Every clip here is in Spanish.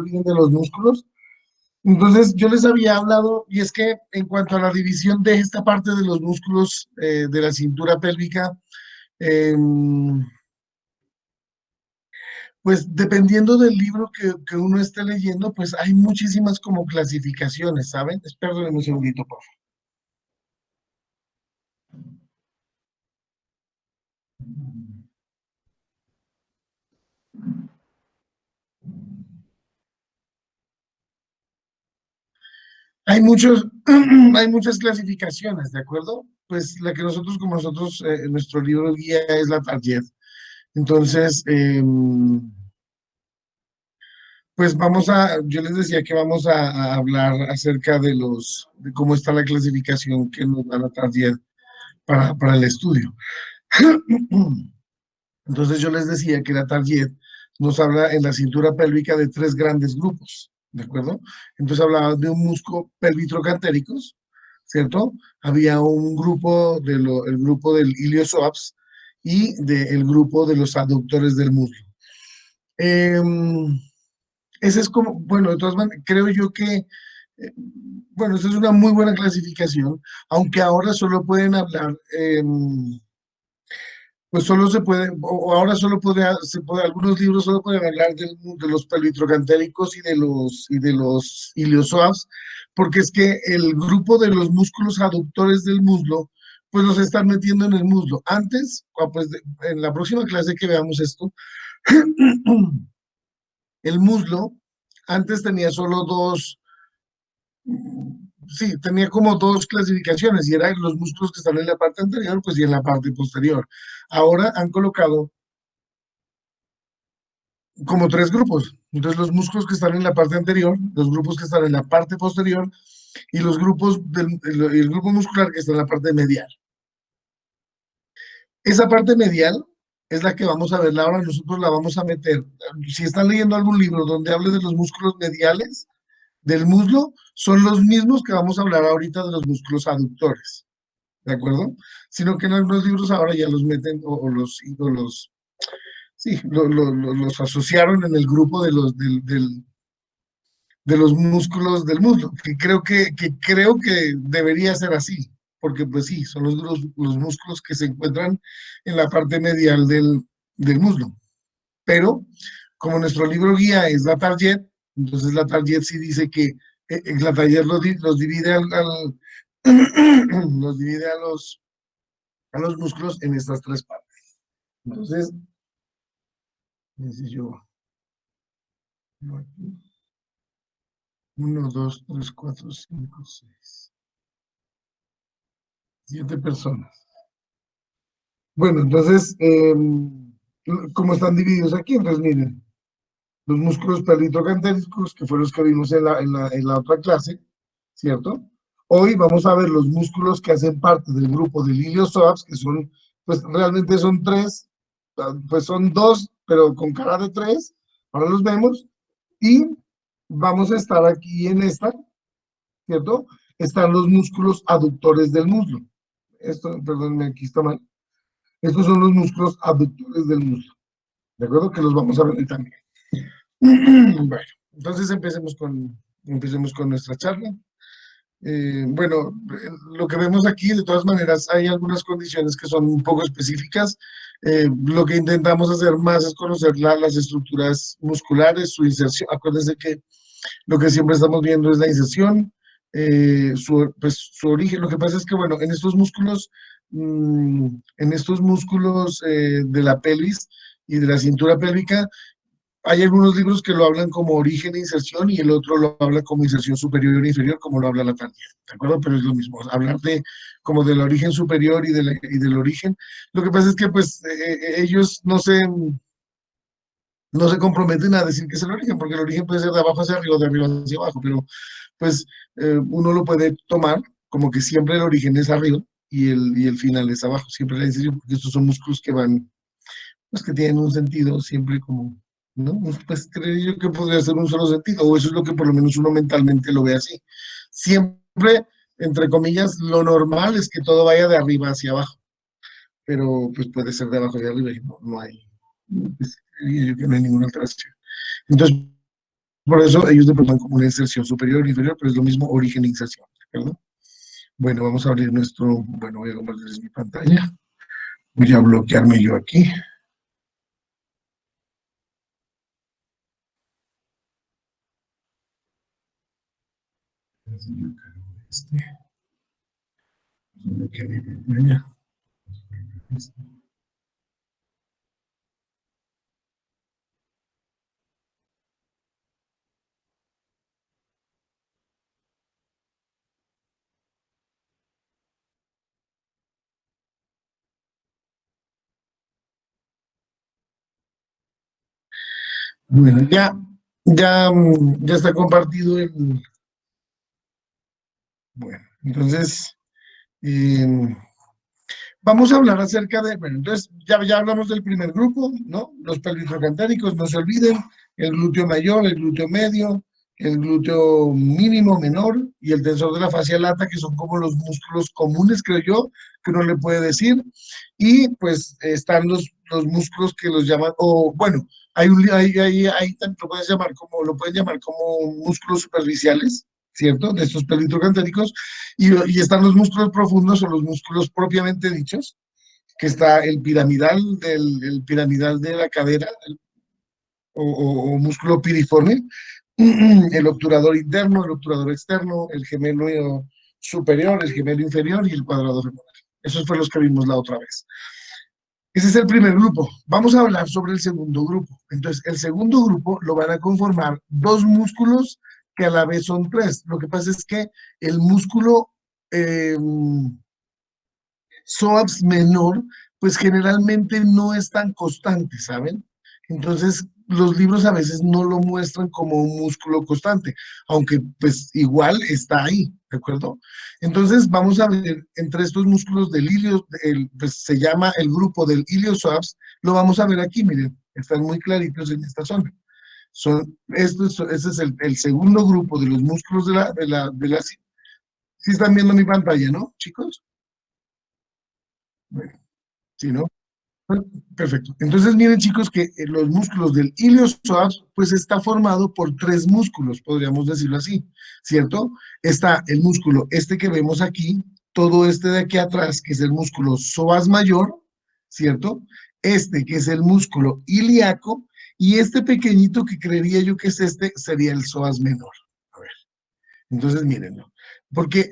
origen de los músculos. Entonces, yo les había hablado, y es que en cuanto a la división de esta parte de los músculos de la cintura pélvica, em, pues dependiendo del libro que uno esté leyendo, pues hay muchísimas como clasificaciones, ¿saben? Espérenme un segundito, por favor. Hay muchas clasificaciones, ¿de acuerdo? Pues la que nosotros, como nosotros, nuestro libro guía es la Target. Entonces, pues yo les decía que vamos a hablar acerca de cómo está la clasificación que nos da la Target para el estudio. Entonces yo les decía que la Target nos habla en la cintura pélvica de tres grandes grupos, ¿de acuerdo? Entonces hablaba de un muslo pelvitrocantéricos, ¿cierto? Había un grupo, el grupo del iliosoabs y del grupo de los aductores del muslo. Ese es como, bueno, de todas maneras, creo yo que, bueno, esa es una muy buena clasificación, aunque ahora solo pueden hablar, pues solo se puede, o ahora solo algunos libros solo pueden hablar de los pelvitrocantéricos y de los iliosoabs, porque es que el grupo de los músculos aductores del muslo, pues los están metiendo en el muslo. Antes, pues en la próxima clase que veamos esto, el muslo antes tenía solo dos, sí, tenía como dos clasificaciones y eran los músculos que están en la parte anterior, pues y en la parte posterior. Ahora han colocado como tres grupos. Entonces, los músculos que están en la parte anterior, los grupos que están en la parte posterior y el grupo muscular que está en la parte medial. Esa parte medial es la que vamos a ver ahora, nosotros la vamos a meter. Si están leyendo algún libro donde hable de los músculos mediales del muslo, son los mismos que vamos a hablar ahorita de los músculos aductores, ¿de acuerdo? Sino que en algunos libros ahora ya los meten sí, los asociaron en el grupo de los músculos del muslo, que creo que debería ser así, porque pues sí, son los músculos que se encuentran en la parte medial del muslo. Pero como nuestro libro guía es la Target, entonces la Target sí dice que la Target los divide los divide a los músculos en estas tres partes. Entonces, yo, uno, dos, tres, cuatro, cinco, seis, 7 personas. Bueno, entonces, ¿cómo están divididos aquí? Entonces, miren, los músculos pelitrocantéricos, que fueron los que vimos en la otra clase, ¿cierto? Hoy vamos a ver los músculos que hacen parte del grupo del iliosoabs, que son, pues realmente son tres, pues son dos, pero con cara de tres, ahora los vemos, y vamos a estar aquí en esta, ¿cierto? Están los músculos aductores del muslo. Esto, perdónme, aquí está mal. Estos son los músculos abductores del muslo, ¿de acuerdo? Que los vamos a ver también. Bueno, entonces empecemos con nuestra charla. Bueno, lo que vemos aquí, de todas maneras, hay algunas condiciones que son un poco específicas. Lo que intentamos hacer más es conocer las estructuras musculares, su inserción. Acuérdense que lo que siempre estamos viendo es la inserción, pues, su origen. Lo que pasa es que, bueno, en estos músculos de la pelvis y de la cintura pélvica, hay algunos libros que lo hablan como origen e inserción y el otro lo habla como inserción superior e inferior, como lo habla la Tania, ¿de acuerdo? Pero es lo mismo, hablar como del origen superior y del origen. Lo que pasa es que, pues, ellos no se comprometen a decir que es el origen, porque el origen puede ser de abajo hacia arriba o de arriba hacia abajo, pero pues uno lo puede tomar como que siempre el origen es arriba y el final es abajo, siempre la inserción, porque estos son músculos que van, pues que tienen un sentido siempre como, ¿no? Pues creo yo que podría ser un solo sentido, o eso es lo que por lo menos uno mentalmente lo ve así. Siempre, entre comillas, lo normal es que todo vaya de arriba hacia abajo, pero pues puede ser de abajo hacia arriba y no hay, pues, creo yo que no hay ninguna alteración. Entonces, Por eso ellos denominan como una inserción superior o inferior, pero es lo mismo origen e inserción, ¿de acuerdo? Bueno, vamos a abrir nuestro, bueno, voy a compartir mi pantalla. Voy a bloquearme yo aquí. Este, bloquear mi pantalla. Bueno, ya está compartido el, bueno, entonces, eh, vamos a hablar acerca de, bueno, entonces ya hablamos del primer grupo, ¿no? Los pelvitrocantéricos, no se olviden, el glúteo mayor, el glúteo medio, el glúteo mínimo, menor y el tensor de la fascia lata, que son como los músculos comunes, creo yo, que uno le puede decir. Y pues están los músculos que los llaman, o bueno, hay también lo pueden llamar como músculos superficiales, ¿cierto? De estos pelvitrocantéricos y están los músculos profundos o los músculos propiamente dichos, que está el piramidal de la cadera o músculo piriforme, el obturador interno, el obturador externo, el gemelo superior, el gemelo inferior y el cuadrado femoral. Esos fueron los que vimos la otra vez. Ese es el primer grupo. Vamos a hablar sobre el segundo grupo. Entonces, el segundo grupo lo van a conformar dos músculos que a la vez son tres. Lo que pasa es que el músculo eh, psoas menor, pues generalmente no es tan constante, ¿saben? Entonces, los libros a veces no lo muestran como un músculo constante, aunque pues igual está ahí, ¿de acuerdo? Entonces, vamos a ver entre estos músculos del ilio, pues se llama el grupo del iliopsoas, lo vamos a ver aquí, miren, están muy claritos en esta zona. Ese es el segundo grupo de los músculos sí están viendo mi pantalla, ¿no, chicos? Bueno, sí, ¿no? Perfecto. Entonces, miren, chicos, que los músculos del iliopsoas, pues está formado por tres músculos, podríamos decirlo así, ¿cierto? Está el músculo este que vemos aquí, todo este de aquí atrás, que es el músculo psoas mayor, ¿cierto? Este que es el músculo ilíaco, y este pequeñito que creería yo que es este, sería el psoas menor. A ver, entonces, mírenlo. Porque,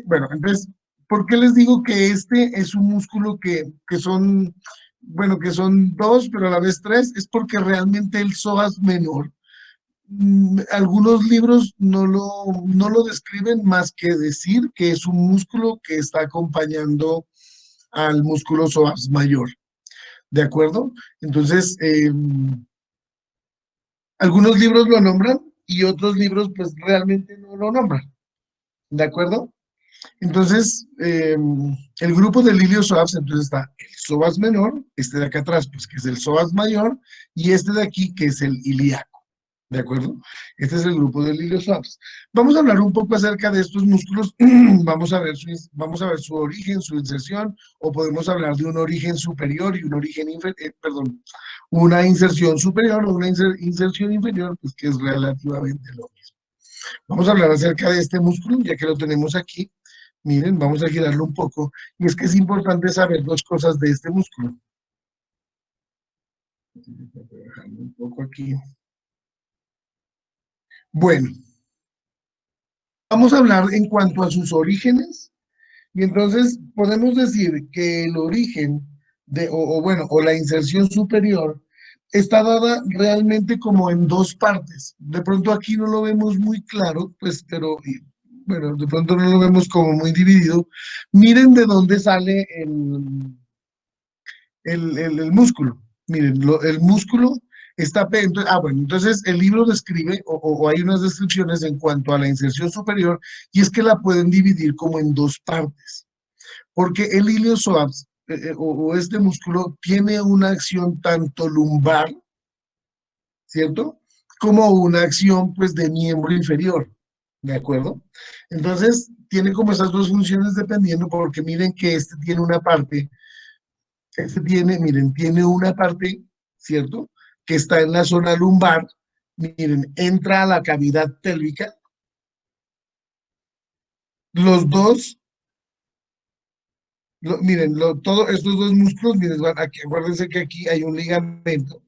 bueno, entonces, ¿por qué les digo que este es un músculo que son, bueno, que son dos, pero a la vez tres? Es porque realmente el psoas menor, algunos libros no lo describen más que decir que es un músculo que está acompañando al músculo psoas mayor, ¿de acuerdo? Entonces, algunos libros lo nombran y otros libros pues realmente no lo nombran, ¿de acuerdo? Entonces, el grupo del ilio psoas, entonces está el psoas menor, este de acá atrás, pues que es el psoas mayor, y este de aquí, que es el ilíaco, ¿de acuerdo? Este es el grupo del ilio psoas. Vamos a hablar un poco acerca de estos músculos, vamos a ver su origen, su inserción, o podemos hablar de un origen superior y un origen inferior, perdón, una inserción superior o una inserción inferior, pues que es relativamente lo mismo. Vamos a hablar acerca de este músculo, ya que lo tenemos aquí. Miren, vamos a girarlo un poco. Y es que es importante saber dos cosas de este músculo. Voy a dejarlo un poco aquí. Bueno, vamos a hablar en cuanto a sus orígenes. Y entonces podemos decir que el origen bueno, o la inserción superior está dada realmente como en dos partes. De pronto aquí no lo vemos muy claro, pues, pero bueno, de pronto no lo vemos como muy dividido. Miren de dónde sale el músculo. Miren, el músculo está, bueno, entonces el libro describe o hay unas descripciones en cuanto a la inserción superior y es que la pueden dividir como en dos partes, porque el iliosoas o este músculo tiene una acción tanto lumbar, ¿cierto? Como una acción pues de miembro inferior, ¿de acuerdo? Entonces, tiene como esas dos funciones dependiendo, porque miren que este tiene una parte. Este tiene, miren, tiene una parte, ¿cierto? Que está en la zona lumbar miren, entra a la cavidad pélvica, los dos, miren, todos estos dos músculos, miren, acuérdense que aquí hay un ligamento,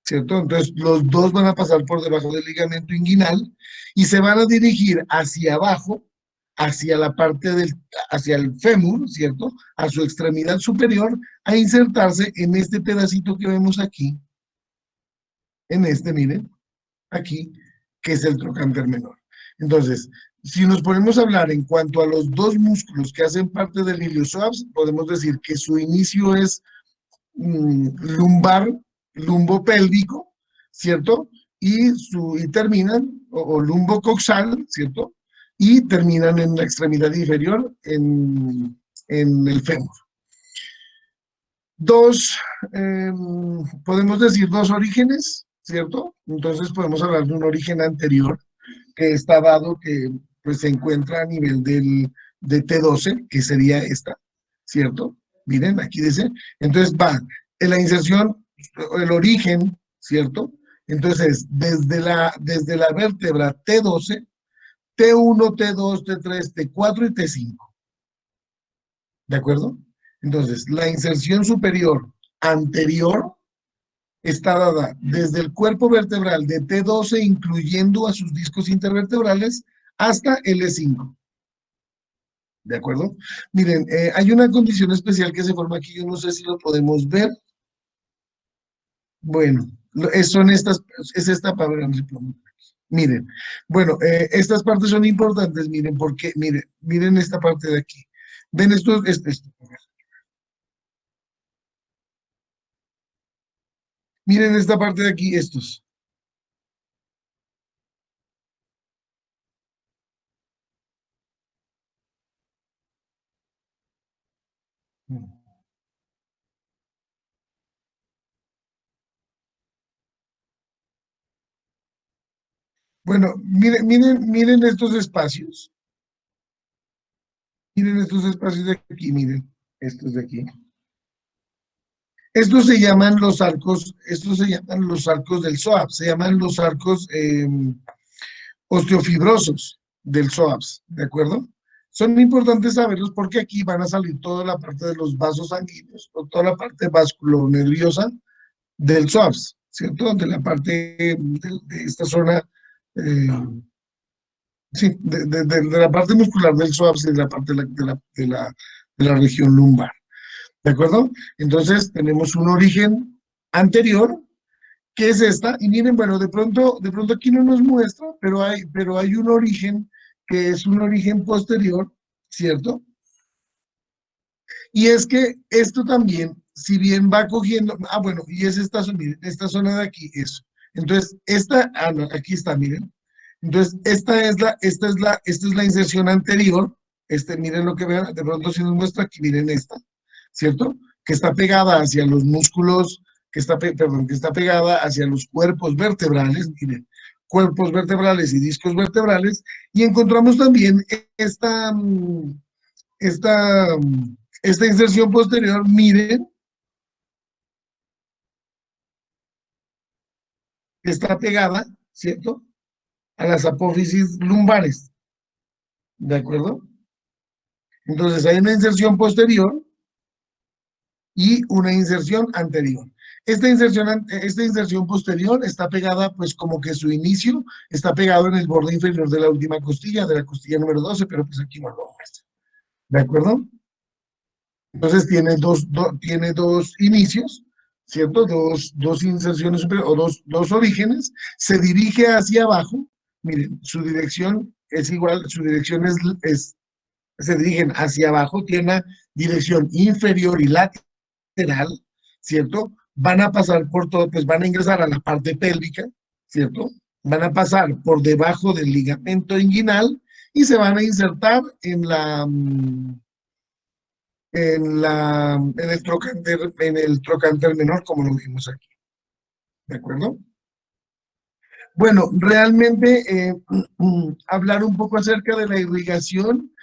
¿cierto? Entonces, los dos van a pasar por debajo del ligamento inguinal y se van a dirigir hacia abajo, hacia la parte hacia el fémur, ¿cierto? A su extremidad superior, a insertarse en este pedacito que vemos aquí, en este, miren, aquí, que es el trocánter menor. Entonces, si nos ponemos a hablar en cuanto a los dos músculos que hacen parte del iliopsoas, podemos decir que su inicio es lumbar, lumbopélvico, ¿cierto? Y terminan, o lumbocoxal, ¿cierto? Y terminan en la extremidad inferior, en el fémur. Dos, podemos decir dos orígenes, ¿cierto? Entonces podemos hablar de un origen anterior que está dado que pues, se encuentra a nivel de T12, que sería esta, ¿cierto? Miren, aquí dice. Entonces va en la inserción, el origen, ¿cierto? Entonces, desde la vértebra T12, T1, T2, T3, T4 y T5. ¿De acuerdo? Entonces, la inserción superior anterior está dada desde el cuerpo vertebral de T12, incluyendo a sus discos intervertebrales, hasta L5. ¿De acuerdo? Miren, hay una condición especial que se forma aquí, yo no sé si lo podemos ver. Bueno, son estas, es esta para miren, bueno, estas partes son importantes, miren, porque, miren esta parte de aquí. ¿Ven esto? Miren esta parte de aquí, estos. Bueno, miren estos espacios. Miren estos espacios de aquí, miren, estos de aquí. Estos se llaman los arcos, estos se llaman los arcos del psoas, se llaman los arcos osteofibrosos del psoas, ¿de acuerdo? Son importantes saberlos porque aquí van a salir toda la parte de los vasos sanguíneos, o toda la parte vasculonerviosa del psoas, ¿cierto? De la parte de esta zona, eh, sí, de la parte muscular del psoas y de la parte de la región lumbar. ¿De acuerdo? Entonces tenemos un origen anterior, que es esta, y miren, bueno, de pronto aquí no nos muestra, pero hay un origen que es un origen posterior, ¿cierto? Y es que esto también, si bien va cogiendo, bueno, y es miren, esta zona de aquí, eso. Entonces, no, aquí está, miren. Entonces, esta es la inserción anterior, miren lo que vean, de pronto si nos muestra aquí, miren esta, ¿cierto? Que está pegada hacia los músculos, perdón, que está pegada hacia los cuerpos vertebrales, miren, cuerpos vertebrales y discos vertebrales, y encontramos también esta, esta inserción posterior, miren, está pegada, ¿cierto? A las apófisis lumbares, ¿de acuerdo? Entonces hay una inserción posterior y una inserción anterior. Esta inserción posterior está pegada, pues como que su inicio está pegado en el borde inferior de la última costilla, de la costilla número 12, pero pues aquí no lo muestra. ¿De acuerdo? Entonces tiene dos inicios, ¿cierto? Dos inserciones superiores, o dos orígenes. Se dirige hacia abajo. Miren, su dirección es igual, su dirección se dirigen hacia abajo, tiene una dirección inferior y lateral, ¿cierto? Van a pasar por todo, pues van a ingresar a la parte pélvica, ¿cierto? Van a pasar por debajo del ligamento inguinal y se van a insertar en el trocánter menor, como lo vimos aquí, ¿de acuerdo? Bueno, realmente hablar un poco acerca de la irrigación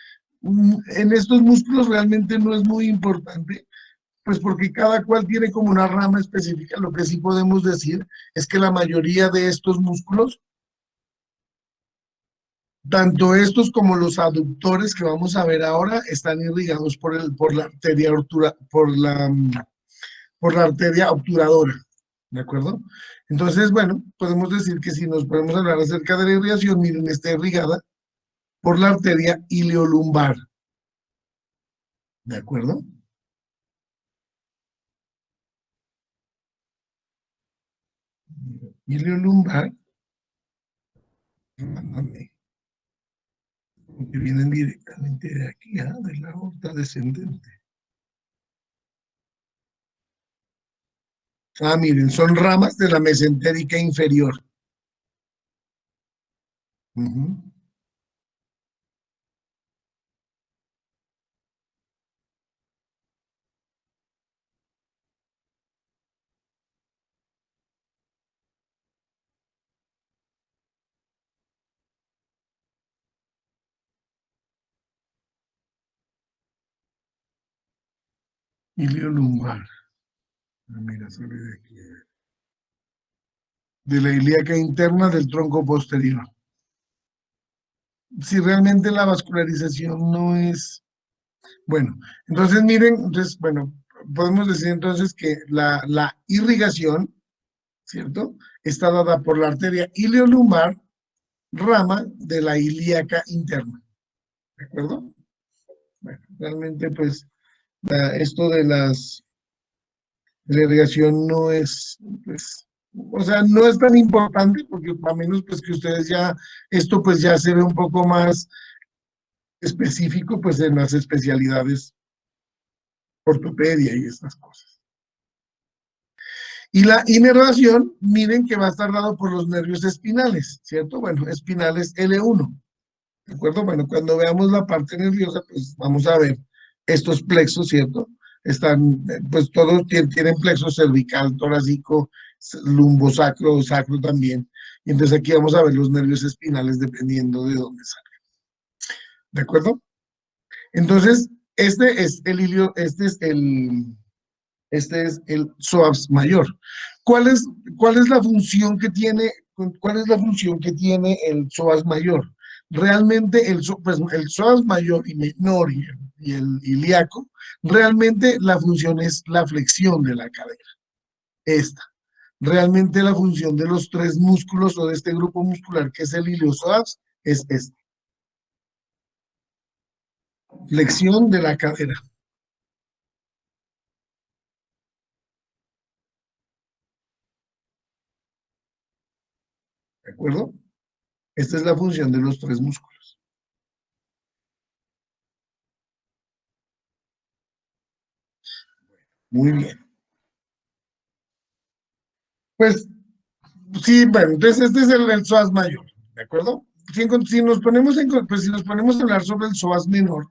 en estos músculos realmente no es muy importante, Pues porque cada cual tiene como una rama específica. Lo que sí podemos decir es que la mayoría de estos músculos, tanto estos como los aductores que vamos a ver ahora, están irrigados por la arteria por la arteria obturadora, ¿de acuerdo? Entonces, bueno, podemos decir que si nos podemos hablar acerca de la irrigación, miren, está irrigada por la arteria ileolumbar, ¿de acuerdo? Ileolumbar, que vienen directamente de aquí, ¿ah? De la aorta descendente. Ah, miren, son ramas de la mesentérica inferior. Ujú. Ileolumbar. Ah, mira, sale de aquí. De la ilíaca interna del tronco posterior. Si realmente la vascularización no es, bueno, entonces miren, entonces, bueno, podemos decir entonces que la irrigación, ¿cierto? Está dada por la arteria ileolumbar, rama de la ilíaca interna, ¿de acuerdo? Bueno, realmente pues esto de la irrigación no es, pues, o sea, no es tan importante porque a menos pues que ustedes ya, esto pues ya se ve un poco más específico pues en las especialidades ortopedia y estas cosas. Y la inervación, miren que va a estar dado por los nervios espinales, ¿cierto? Bueno, espinales L1, ¿de acuerdo? Bueno, cuando veamos la parte nerviosa, pues vamos a ver estos plexos, ¿cierto? Están, pues todos tienen plexo cervical, torácico, lumbosacro, sacro también. Y entonces aquí vamos a ver los nervios espinales dependiendo de dónde salen, ¿de acuerdo? Entonces, este es el psoas mayor. ¿Cuál es, ¿Cuál es la función que tiene, cuál es la función que tiene el psoas mayor? Realmente pues, el psoas mayor y menor y el ilíaco, realmente la función es la flexión de la cadera. Esta. Realmente la función de los tres músculos o de este grupo muscular que es el iliopsoas es esta. Flexión de la cadera. ¿De acuerdo? Esta es la función de los tres músculos. Muy bien. Pues sí, bueno, entonces este es el psoas mayor, ¿de acuerdo? Si nos ponemos pues si nos ponemos a hablar sobre el psoas menor,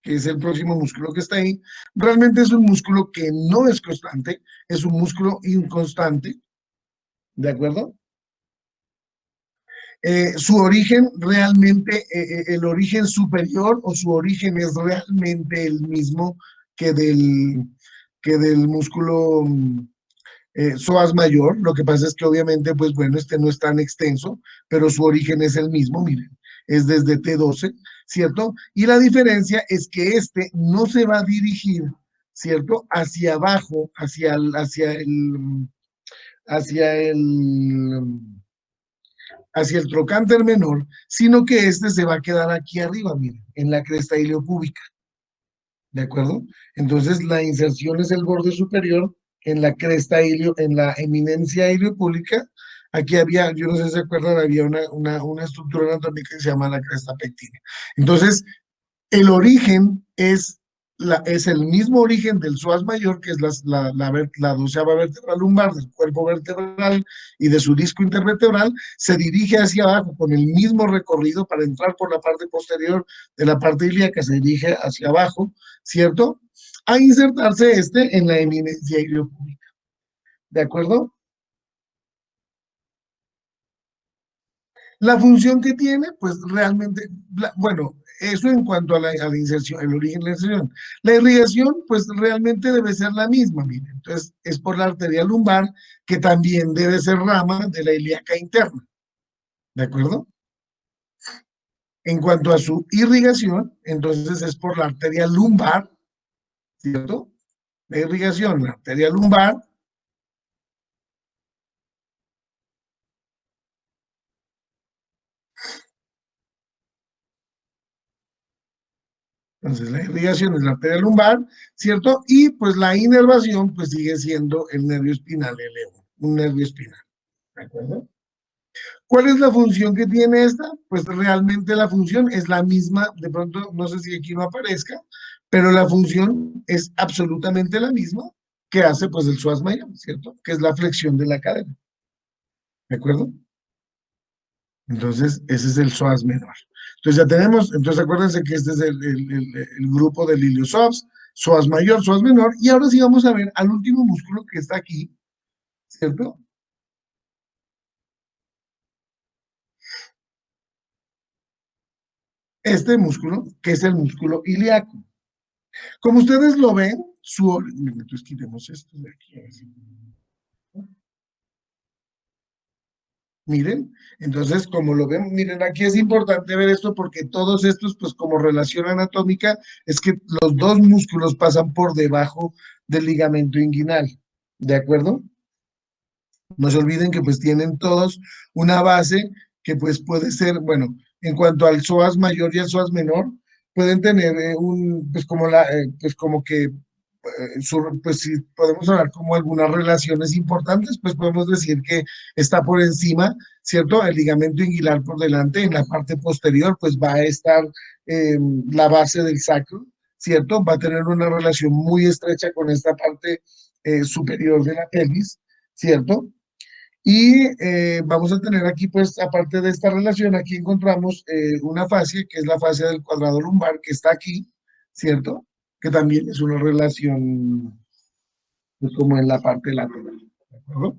que es el próximo músculo que está ahí, realmente es un músculo que no es constante, es un músculo inconstante, ¿de acuerdo? Su origen realmente, el origen superior o su origen es realmente el mismo que que del músculo psoas mayor. Lo que pasa es que obviamente, pues bueno, este no es tan extenso, pero su origen es el mismo, miren, es desde T12, ¿cierto? Y la diferencia es que este no se va a dirigir, ¿cierto? Hacia abajo, hacia hacia el trocánter menor, sino que este se va a quedar aquí arriba, miren, en la cresta iliopúbica. ¿De acuerdo? Entonces la inserción es el borde superior en la cresta ilio, en la eminencia iliopúbica. Aquí había, yo no sé si se acuerdan, había una estructura anatómica que se llama la cresta pectina. Entonces, el origen es el mismo origen del psoas mayor, que es la doceava vértebra lumbar del cuerpo vertebral y de su disco intervertebral, se dirige hacia abajo con el mismo recorrido para entrar por la parte posterior de la parte ilíaca, se dirige hacia abajo, ¿cierto? A insertarse este en la eminencia iliopúbica. ¿De acuerdo? La función que tiene, pues realmente, bueno, eso en cuanto a la inserción, el origen de la inserción. La irrigación, pues realmente debe ser la misma, mire. Entonces, es por la arteria lumbar, que también debe ser rama de la ilíaca interna, ¿de acuerdo? En cuanto a su irrigación, entonces es por la arteria lumbar, ¿cierto? La irrigación, la arteria lumbar. Entonces, la irrigación es la arteria lumbar, ¿cierto? Y pues la inervación, pues sigue siendo el nervio espinal, el evo, un nervio espinal, ¿de acuerdo? ¿Cuál es la función que tiene esta? Pues realmente la función es la misma, de pronto, no sé si aquí no aparezca, pero la función es absolutamente la misma que hace pues el psoas mayor, ¿cierto? Que es la flexión de la cadera, ¿de acuerdo? Entonces, ese es el psoas menor. Entonces ya tenemos, entonces acuérdense que este es el grupo del iliopsoas, psoas mayor, psoas menor, y ahora sí vamos a ver al último músculo que está aquí, ¿cierto? Este músculo, que es el músculo ilíaco. Como ustedes lo ven, entonces quitemos esto de aquí. Miren, entonces como lo ven, miren, aquí es importante ver esto porque todos estos, pues como relación anatómica, es que los dos músculos pasan por debajo del ligamento inguinal, ¿de acuerdo? No se olviden que pues tienen todos una base que pues puede ser, bueno, en cuanto al psoas mayor y al psoas menor, pueden tener pues como pues como que pues si podemos hablar como algunas relaciones importantes, pues podemos decir que está por encima, ¿cierto? El ligamento inguinal por delante, en la parte posterior, pues va a estar eh, la base del sacro, ¿cierto? Va a tener una relación muy estrecha con esta parte superior de la pelvis, ¿cierto? Y vamos a tener aquí, pues, aparte de esta relación, aquí encontramos una fascia, que es la fascia del cuadrado lumbar, que está aquí, ¿cierto? Que también es una relación, pues, como en la parte lateral, ¿de acuerdo?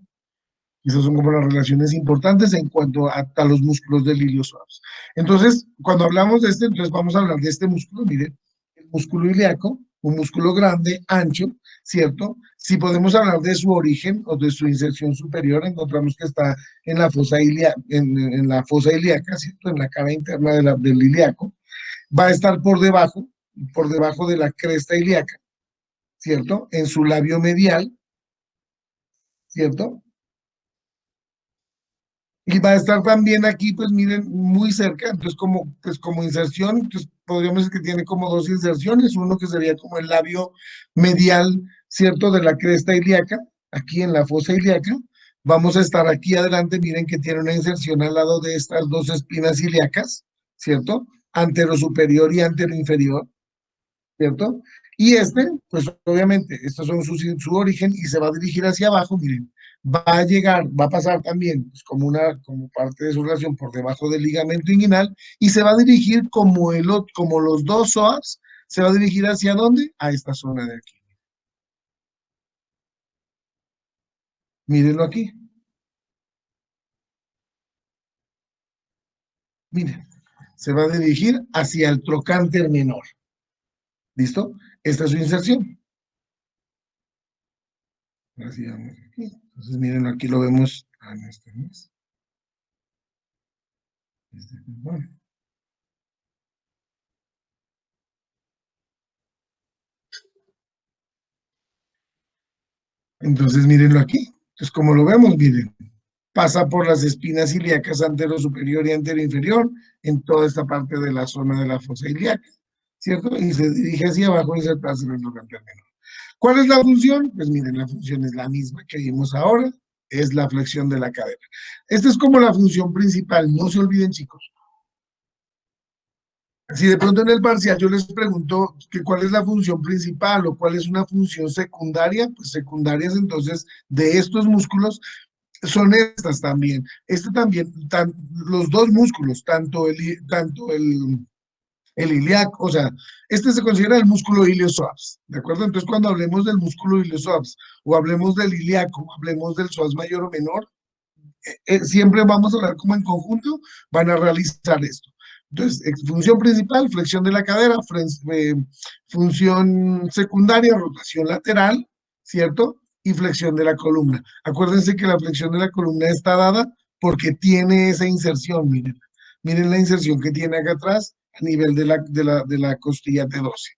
Esas son como las relaciones importantes en cuanto a los músculos del iliosuaus. Entonces, cuando hablamos de este, entonces vamos a hablar de este músculo, miren, el músculo ilíaco, un músculo grande, ancho, ¿cierto? Si podemos hablar de su origen o de su inserción superior, encontramos que está en la fosa ilíaca, en la fosa ilíaca, ¿cierto? En la cara interna del ilíaco. Va a estar por debajo de la cresta ilíaca, ¿cierto? En su labio medial, ¿cierto? Y va a estar también aquí, pues miren, muy cerca, entonces pues como inserción, pues podríamos decir que tiene como dos inserciones, uno que sería como el labio medial, ¿cierto? De la cresta ilíaca, aquí en la fosa ilíaca. Vamos a estar aquí adelante, miren que tiene una inserción al lado de estas dos espinas ilíacas, ¿cierto? Antero superior y antero inferior, ¿cierto? Y este, pues obviamente, estos son su origen y se va a dirigir hacia abajo, miren, va a llegar, va a pasar también pues, como parte de su relación por debajo del ligamento inguinal y se va a dirigir como los dos psoas, se va a dirigir hacia dónde? A esta zona de aquí. Mírenlo aquí, miren, se va a dirigir hacia el trocánter menor. ¿Listo? Esta es su inserción. Así vamos aquí. Entonces, miren, aquí lo vemos. Ah, no, este no es. Este, bueno. Entonces, mírenlo aquí. Entonces, como lo vemos, miren, pasa por las espinas ilíacas antero superior y antero inferior en toda esta parte de la zona de la fosa ilíaca, ¿cierto? Y se dirige hacia abajo y se pasa en el trocánter menor. ¿Cuál es la función? Pues miren, la función es la misma que vimos ahora, es la flexión de la cadera. Esta es como la función principal, no se olviden, chicos. Si de pronto en el parcial yo les pregunto que cuál es la función principal o cuál es una función secundaria, pues secundarias entonces de estos músculos son estas también. Este también, los dos músculos, el ilíaco, o sea, este se considera el músculo iliopsoas, ¿de acuerdo? Entonces, cuando hablemos del músculo iliopsoas o hablemos del ilíaco, hablemos del psoas mayor o menor, siempre vamos a hablar como en conjunto, van a realizar esto. Entonces, función principal, flexión de la cadera, función secundaria, rotación lateral, ¿cierto? Y flexión de la columna. Acuérdense que la flexión de la columna está dada porque tiene esa inserción, miren. Miren la inserción que tiene acá atrás a nivel de la costilla T12,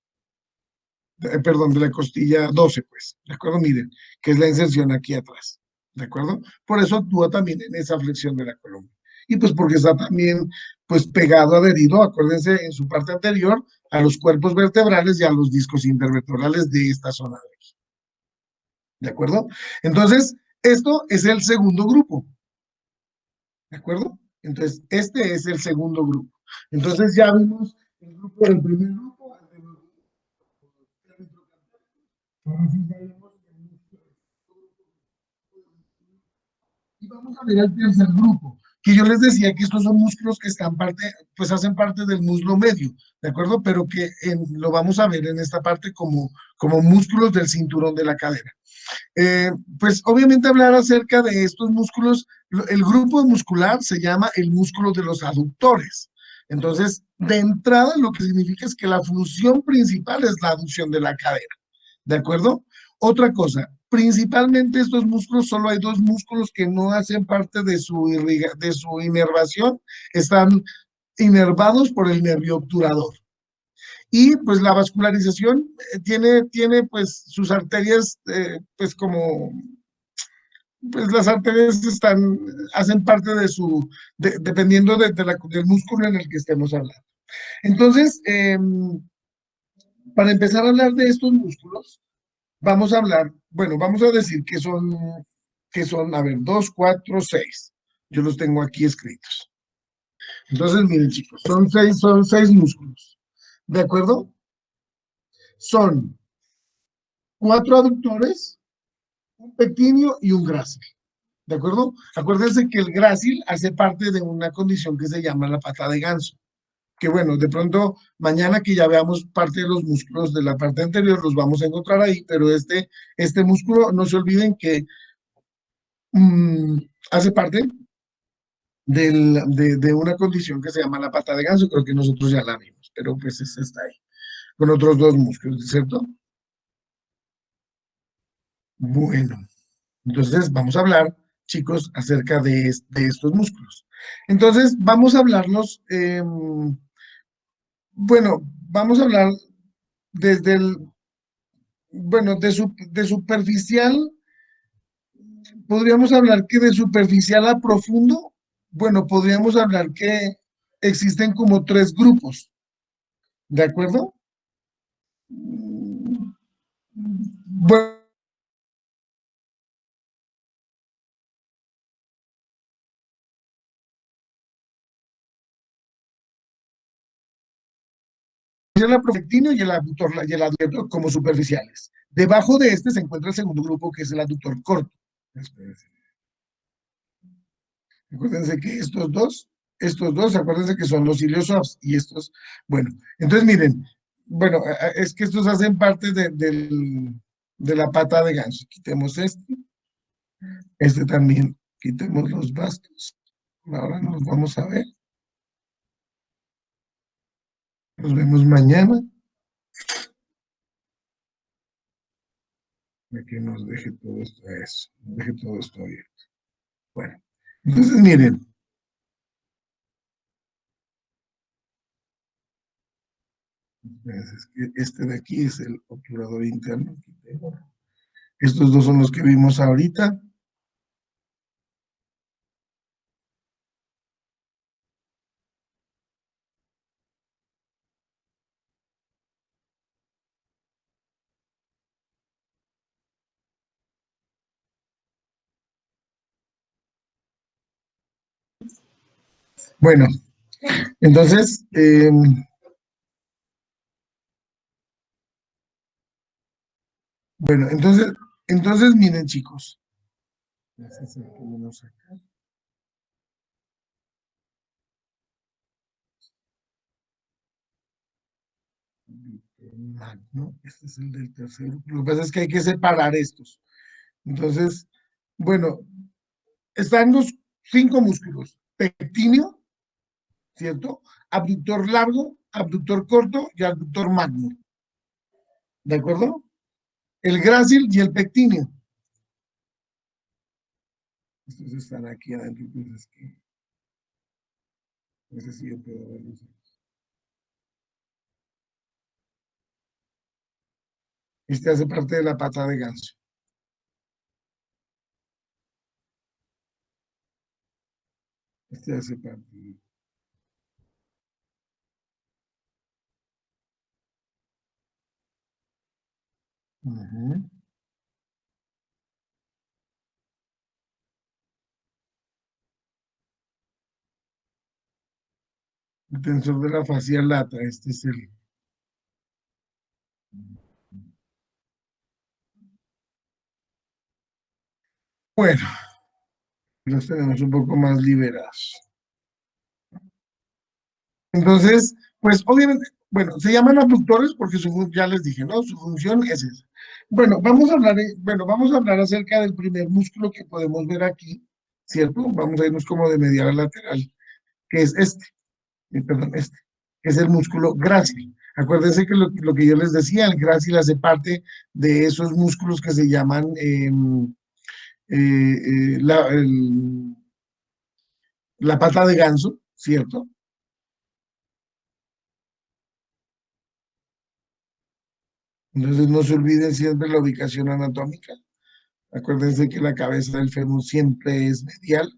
perdón, de la costilla 12, pues, ¿de acuerdo? Miren, que es la inserción aquí atrás, ¿de acuerdo? Por eso actúa también en esa flexión de la columna. Y pues porque está también, pues, pegado, adherido, acuérdense, en su parte anterior, a los cuerpos vertebrales y a los discos intervertebrales de esta zona de aquí, ¿de acuerdo? Entonces, esto es el segundo grupo, ¿de acuerdo? Entonces, este es el segundo grupo. Entonces, ya vimos el grupo del primer grupo, el de los ahora sí ya vimos y vamos a ver el tercer grupo, que yo les decía que estos son músculos que están parte, pues hacen parte del muslo medio, ¿de acuerdo? Pero que lo vamos a ver en esta parte como músculos del cinturón de la cadera. Pues obviamente hablar acerca de estos músculos, el grupo muscular se llama el músculo de los aductores. Entonces, de entrada, lo que significa es que la función principal es la aducción de la cadera. ¿De acuerdo? Otra cosa, principalmente estos músculos, solo hay dos músculos que no hacen parte de su inervación, están inervados por el nervio obturador. Y pues la vascularización tiene pues sus arterias, pues como, pues las arterias hacen parte dependiendo del músculo en el que estemos hablando. Entonces, para empezar a hablar de estos músculos, vamos a hablar, bueno, vamos a decir que son, a ver, dos, cuatro, seis. Yo los tengo aquí escritos. Entonces, miren, chicos, son seis músculos. ¿De acuerdo? Son cuatro aductores, un pectíneo y un grácil. ¿De acuerdo? Acuérdense que el grácil hace parte de una condición que se llama la pata de ganso. Que bueno, de pronto mañana que ya veamos parte de los músculos de la parte anterior, los vamos a encontrar ahí, pero este músculo, no se olviden que mm, hace parte de una condición que se llama la pata de ganso, creo que nosotros ya la vimos, pero pues esa está ahí, con otros dos músculos, ¿cierto? Bueno, entonces vamos a hablar, chicos, acerca de estos músculos. Entonces, vamos a hablarlos, bueno, vamos a hablar desde bueno, de superficial, podríamos hablar que de superficial a profundo, bueno, podríamos hablar que existen como tres grupos, ¿de acuerdo? Bueno, el aprofectino y el aductor como superficiales. Debajo de este se encuentra el segundo grupo, que es el aductor corto. Espérense. Acuérdense que estos dos, acuérdense que son los iliosofts y estos, bueno, entonces miren, bueno, es que estos hacen parte de la pata de ganso. Quitemos este también, quitemos los bastos. Ahora nos vamos a ver, nos vemos mañana, para que nos deje todo esto, eso, nos deje todo esto abierto. Bueno, entonces miren, es que este de aquí es el obturador interno. Estos dos son los que vimos ahorita. Bueno, entonces, bueno, entonces miren, chicos. ¿No? Este es el del tercero. Lo que pasa es que hay que separar estos. Entonces, bueno, están cinco músculos. Pectíneo, ¿cierto? Abductor largo, abductor corto y abductor magno. ¿De acuerdo? El grácil y el pectíneo. Estos están aquí adentro, entonces que no sé si yo puedo verlos. Este hace parte de la pata de ganso. Este hace parte. Ujú. El tensor de la fascia lata, este es el. Bueno, los tenemos un poco más liberados. Entonces, pues obviamente, bueno, se llaman abductores porque ya les dije, ¿no? Su función es esa. Bueno, vamos a hablar acerca del primer músculo que podemos ver aquí, ¿cierto? Vamos a irnos como de medial a lateral, que es perdón, que es el músculo grácil. Acuérdense que lo que yo les decía, el grácil hace parte de esos músculos que se llaman la pata de ganso, ¿cierto? Entonces no se olviden siempre la ubicación anatómica. Acuérdense que la cabeza del fémur siempre es medial,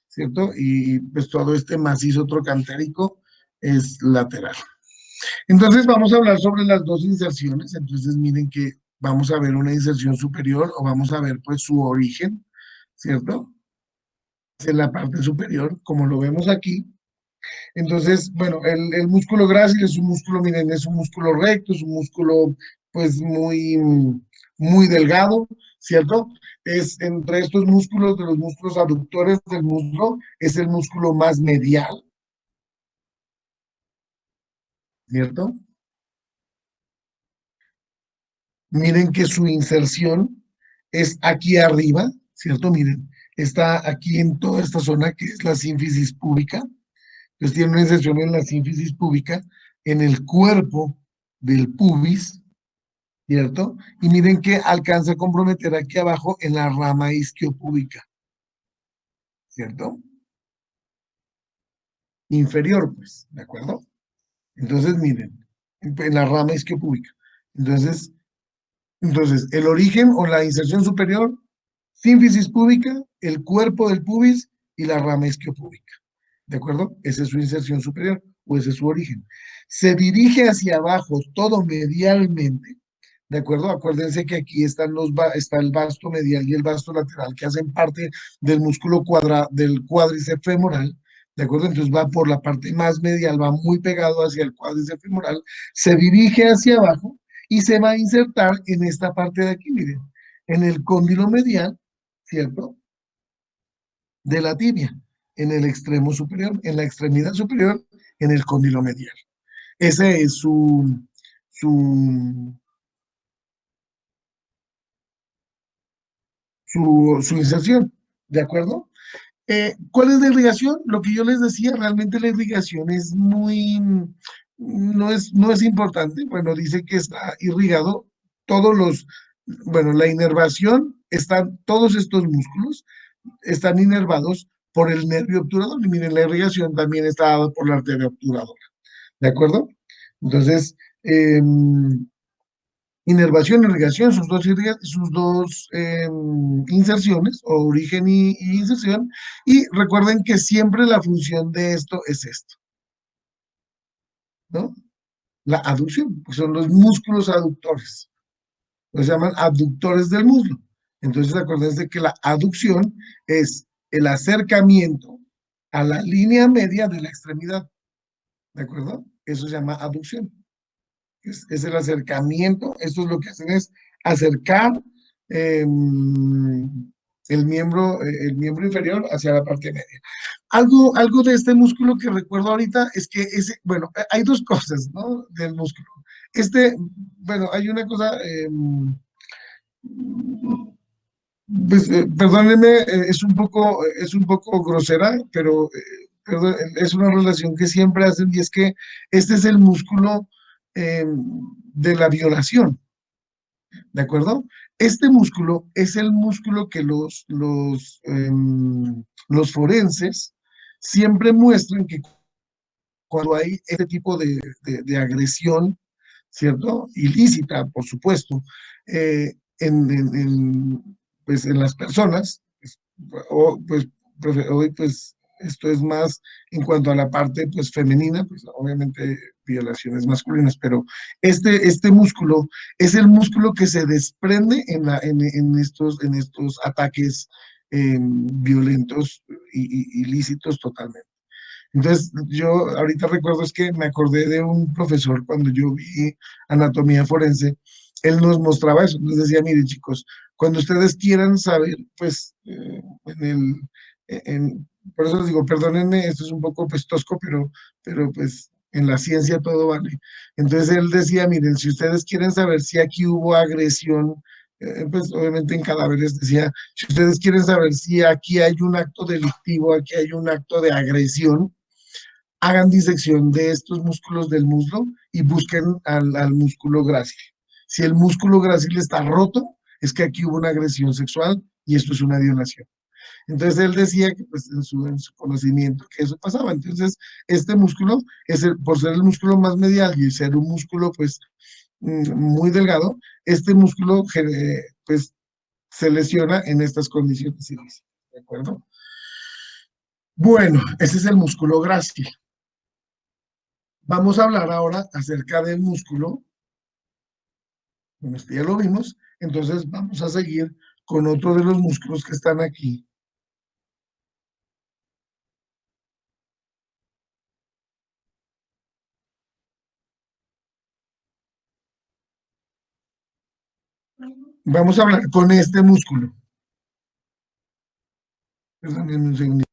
¿cierto? Y pues todo este macizo trocantérico es lateral. Entonces vamos a hablar sobre las dos inserciones. Entonces miren que vamos a ver una inserción superior o vamos a ver pues su origen, ¿cierto? Es en la parte superior, como lo vemos aquí. Entonces, bueno, el músculo grácil es un músculo, miren, es un músculo recto, es un músculo pues muy delgado, ¿cierto? Es entre estos músculos, de los músculos aductores del muslo, es el músculo más medial, ¿cierto? Miren que su inserción es aquí arriba, ¿cierto? Miren, está aquí en toda esta zona que es la sínfisis púbica. Entonces tiene una inserción en la sínfisis púbica, en el cuerpo del pubis, ¿cierto? Y miren que alcanza a comprometer aquí abajo en la rama isquiopúbica, ¿cierto? Inferior, pues, ¿de acuerdo? Entonces, miren, en la rama isquiopúbica. Entonces, el origen o la inserción superior, sínfisis púbica, el cuerpo del pubis y la rama isquiopúbica. ¿De acuerdo? Esa es su inserción superior o ese es su origen. Se dirige hacia abajo todo medialmente. ¿De acuerdo? Acuérdense que aquí está el vasto medial y el vasto lateral que hacen parte del músculo del cuádriceps femoral. ¿De acuerdo? Entonces va por la parte más medial, va muy pegado hacia el cuádriceps femoral, se dirige hacia abajo y se va a insertar en esta parte de aquí, miren, en el cóndilo medial, ¿cierto? De la tibia, en el extremo superior, en la extremidad superior, en el cóndilo medial. Ese es su, su inserción, ¿de acuerdo? ¿Cuál es la irrigación? Lo que yo les decía, realmente la irrigación es no es importante. Bueno, dice que está irrigado todos los, bueno, la inervación, todos estos músculos están inervados por el nervio obturador. Y miren, la irrigación también está dada por la arteria obturadora. ¿De acuerdo? Entonces, inervación, irrigación, sus dos inserciones, o origen y inserción, y recuerden que siempre la función de esto es esto, ¿no? La aducción, pues son los músculos aductores, los llaman abductores del muslo. Entonces acuérdense que la aducción es el acercamiento a la línea media de la extremidad, ¿de acuerdo? Eso se llama aducción. Es el acercamiento, esto es lo que hacen es acercar eh, el miembro inferior hacia la parte media. Algo de este músculo que recuerdo ahorita es que bueno, hay dos cosas, ¿no? Del músculo. Bueno, hay una cosa, Pues, perdónenme, es un poco grosera, pero es una relación que siempre hacen y es que este es el músculo eh, de la violación, ¿de acuerdo? Este músculo es el músculo que los forenses siempre muestran que cuando hay este tipo de agresión, ¿cierto? Ilícita, por supuesto, pues, en las personas, pues, pues, hoy pues esto es más en cuanto a la parte pues femenina, pues obviamente violaciones masculinas, pero este músculo es el músculo que se desprende en estos ataques violentos ilícitos totalmente. Entonces, yo ahorita recuerdo es que me acordé de un profesor cuando yo vi anatomía forense, él nos mostraba eso, nos decía, miren chicos, cuando ustedes quieran saber, pues, por eso les digo, perdónenme, esto es un poco pues tosco, pero pues en la ciencia todo vale. Entonces él decía, miren, si ustedes quieren saber si aquí hubo agresión, pues obviamente en cadáveres decía, si ustedes quieren saber si aquí hay un acto delictivo, aquí hay un acto de agresión, hagan disección de estos músculos del muslo y busquen al músculo grácil. Si el músculo grácil está roto, es que aquí hubo una agresión sexual y esto es una violación. Entonces él decía que pues en su conocimiento que eso pasaba. Entonces este músculo, por ser el músculo más medial y ser un músculo pues muy delgado, este músculo pues se lesiona en estas condiciones ilícitas. ¿De acuerdo? Bueno, ese es el músculo grácil. Vamos a hablar ahora acerca del músculo. Bueno, este ya lo vimos. Entonces vamos a seguir con otro de los músculos que están aquí. Vamos a hablar con este músculo. Perdónenme un segundo.